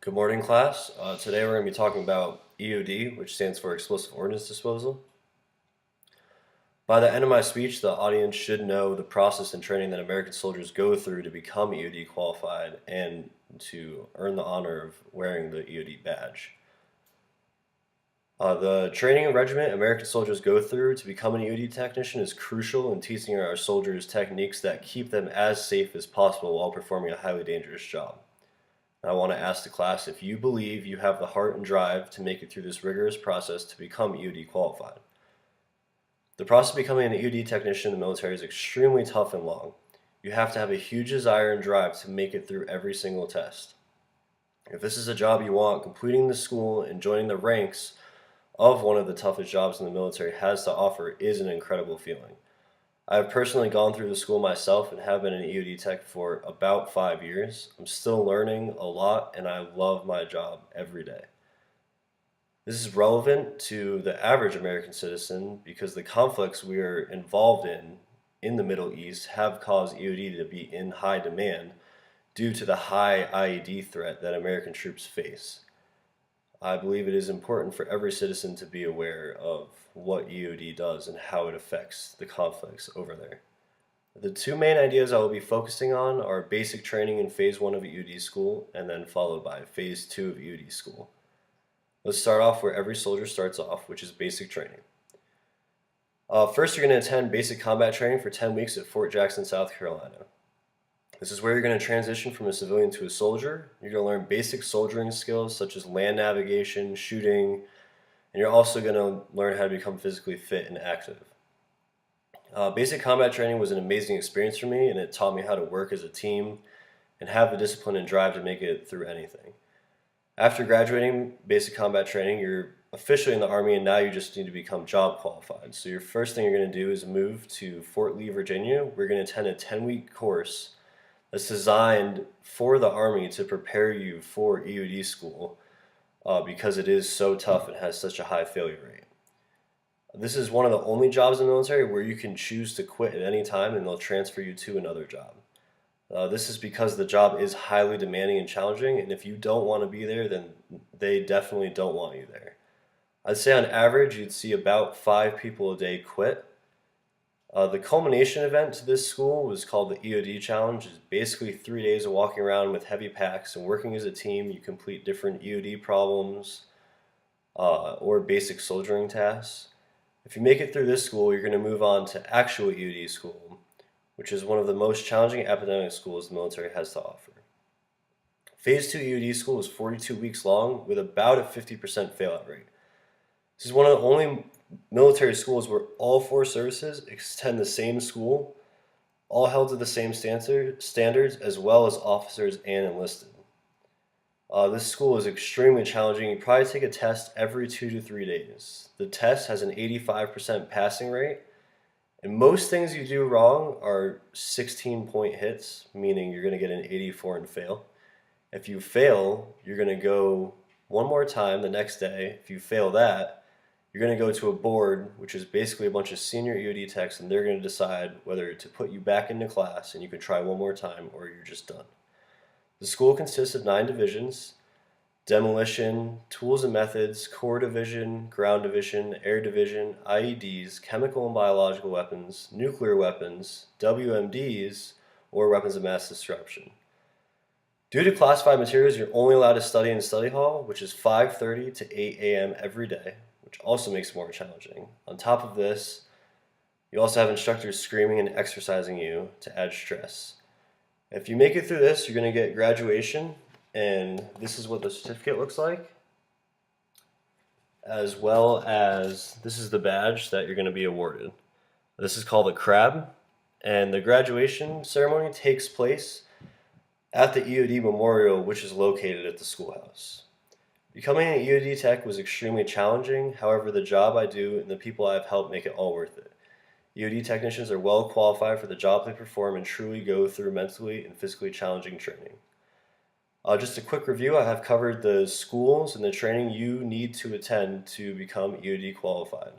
Good morning, class. Today we're going to be talking about EOD, which stands for Explosive Ordnance Disposal. By the end of my speech, the audience should know the process and training that American soldiers go through to become EOD qualified and to earn the honor of wearing the EOD badge. The training regiment American soldiers go through to become an EOD technician is crucial in teaching our soldiers techniques that keep them as safe as possible while performing a highly dangerous job. I want to ask the class if you believe you have the heart and drive to make it through this rigorous process to become EOD qualified. The process of becoming an EOD technician in the military is extremely tough and long. You have to have a huge desire and drive to make it through every single test. If this is a job you want, completing the school and joining the ranks of one of the toughest jobs in the military has to offer is an incredible feeling. I have personally gone through the school myself and have been an EOD tech for about 5 years. I'm still learning a lot and I love my job every day. This is relevant to the average American citizen because the conflicts we are involved in the Middle East have caused EOD to be in high demand due to the high IED threat that American troops face. I believe it is important for every citizen to be aware of what EOD does and how it affects the conflicts over there. The two main ideas I will be focusing on are basic training in Phase 1 of EOD school and then followed by Phase 2 of EOD school. Let's start off where every soldier starts off, which is basic training. First, you're going to attend basic combat training for 10 weeks at Fort Jackson, South Carolina. This is where you're going to transition from a civilian to a soldier. You're going to learn basic soldiering skills such as land navigation, shooting, and you're also going to learn how to become physically fit and active. Basic combat training was an amazing experience for me, and it taught me how to work as a team and have the discipline and drive to make it through anything. After graduating basic combat training, you're officially in the Army, and now you just need to become job qualified. So your first thing you're going to do is move to Fort Lee, Virginia. We're going to attend a 10-week course that's designed for the Army to prepare you for EOD school because it is so tough and has such a high failure rate. This is one of the only jobs in the military where you can choose to quit at any time and they'll transfer you to another job. This is because the job is highly demanding and challenging, and if you don't want to be there, then they definitely don't want you there. I'd say on average you'd see about 5 people a day quit. The culmination event to this school was called the EOD Challenge. It's basically 3 days of walking around with heavy packs and working as a team. You complete different EOD problems or basic soldiering tasks. If you make it through this school, you're going to move on to actual EOD school, which is one of the most challenging academic schools the military has to offer. Phase 2 EOD school is 42 weeks long with about a 50% fail-out rate. This is one of the only military schools where all 4 services attend the same school, all held to the same standards, as well as officers and enlisted. This school is extremely challenging. You probably take a test every 2 to 3 days. The test has an 85% passing rate, and most things you do wrong are 16-point hits, meaning you're going to get an 84 and fail. If you fail, you're going to go one more time the next day. If you fail that, you're going to go to a board, which is basically a bunch of senior EOD techs, and they're going to decide whether to put you back into class and you can try one more time or you're just done. The school consists of 9 divisions: demolition, tools and methods, core division, ground division, air division, IEDs, chemical and biological weapons, nuclear weapons, WMDs, or weapons of mass destruction. Due to classified materials, you're only allowed to study in the study hall, which is 5:30 to 8 a.m. every day, which also makes it more challenging. On top of this, you also have instructors screaming and exercising you to add stress. If you make it through this, you're going to get graduation, and this is what the certificate looks like, as well as this is the badge that you're going to be awarded. This is called a CRAB, and the graduation ceremony takes place at the EOD Memorial, which is located at the schoolhouse. Becoming an EOD tech was extremely challenging. However, the job I do and the people I've helped make it all worth it. EOD technicians are well qualified for the job they perform and truly go through mentally and physically challenging training. Just a quick review, I have covered the schools and the training you need to attend to become EOD qualified.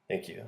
Thank you.